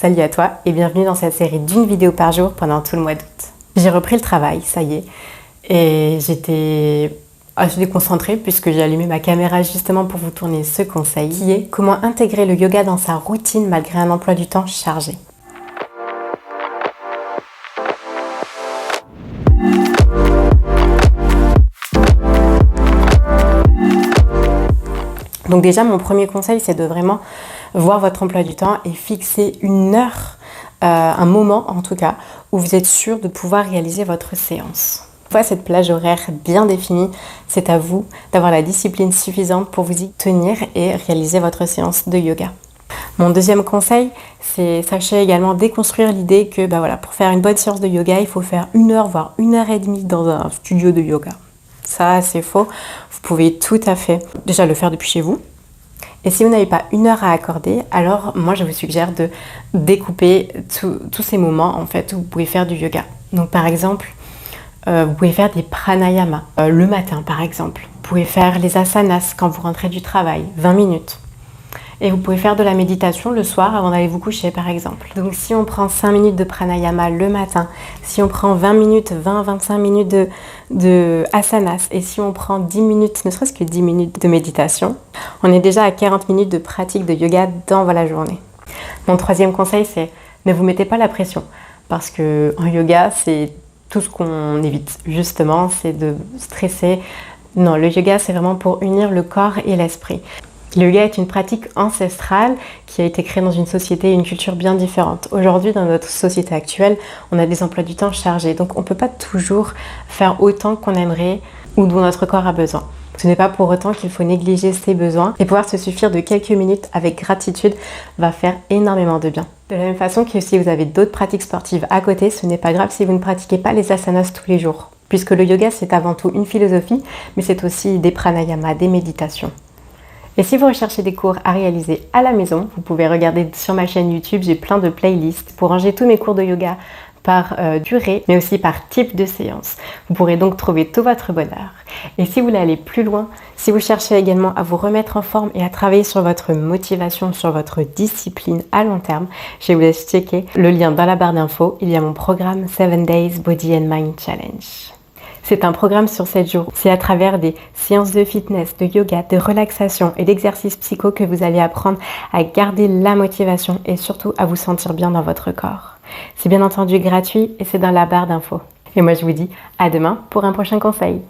Salut à toi et bienvenue dans cette série d'une vidéo par jour pendant tout le mois d'août. J'ai repris le travail, ça y est, et j'étais assez déconcentrée puisque j'ai allumé ma caméra justement pour vous tourner ce conseil qui est comment intégrer le yoga dans sa routine malgré un emploi du temps chargé. Donc déjà, mon premier conseil, c'est de vraiment voir votre emploi du temps et fixer une heure, un moment en tout cas, où vous êtes sûr de pouvoir réaliser votre séance. Une fois cette plage horaire bien définie, c'est à vous d'avoir la discipline suffisante pour vous y tenir et réaliser votre séance de yoga. Mon deuxième conseil, c'est sachez également déconstruire l'idée que pour faire une bonne séance de yoga, il faut faire 1 heure, voire 1 heure et demie dans un studio de yoga. Ça, c'est faux. Vous pouvez tout à fait déjà le faire depuis chez vous. Et si vous n'avez pas 1 heure à accorder, alors moi je vous suggère de découper tous ces moments en fait où vous pouvez faire du yoga. Donc par exemple, vous pouvez faire des pranayamas le matin par exemple. Vous pouvez faire les asanas quand vous rentrez du travail, 20 minutes. Et vous pouvez faire de la méditation le soir avant d'aller vous coucher par exemple. Donc si on prend 5 minutes de pranayama le matin, si on prend 20-25 minutes de asanas et si on prend 10 minutes, ne serait-ce que 10 minutes de méditation, on est déjà à 40 minutes de pratique de yoga dans la journée. Mon troisième conseil, c'est ne vous mettez pas la pression parce que en yoga, c'est tout ce qu'on évite justement, c'est de stresser. Non, le yoga, c'est vraiment pour unir le corps et l'esprit. Le yoga est une pratique ancestrale qui a été créée dans une société et une culture bien différentes. Aujourd'hui, dans notre société actuelle, on a des emplois du temps chargés. Donc, on ne peut pas toujours faire autant qu'on aimerait ou dont notre corps a besoin. Ce n'est pas pour autant qu'il faut négliger ses besoins. Et pouvoir se suffire de quelques minutes avec gratitude va faire énormément de bien. De la même façon que si vous avez d'autres pratiques sportives à côté, ce n'est pas grave si vous ne pratiquez pas les asanas tous les jours. Puisque le yoga, c'est avant tout une philosophie, mais c'est aussi des pranayamas, des méditations. Et si vous recherchez des cours à réaliser à la maison, vous pouvez regarder sur ma chaîne YouTube, j'ai plein de playlists pour ranger tous mes cours de yoga par durée, mais aussi par type de séance. Vous pourrez donc trouver tout votre bonheur. Et si vous voulez aller plus loin, si vous cherchez également à vous remettre en forme et à travailler sur votre motivation, sur votre discipline à long terme, je vous laisse checker le lien dans la barre d'infos. Il y a mon programme 7 Days Body and Mind Challenge. C'est un programme sur 7 jours. C'est à travers des séances de fitness, de yoga, de relaxation et d'exercices psycho que vous allez apprendre à garder la motivation et surtout à vous sentir bien dans votre corps. C'est bien entendu gratuit et c'est dans la barre d'infos. Et moi je vous dis à demain pour un prochain conseil.